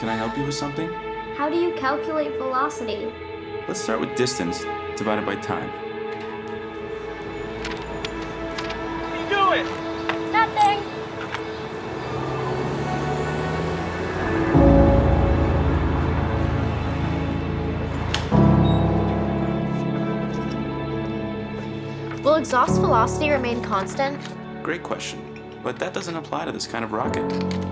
Can I help you with something? How do you calculate velocity? Let's start with distance divided by time. What are you doing? Nothing. Will exhaust velocity remain constant? Great question, but that doesn't apply to this kind of rocket.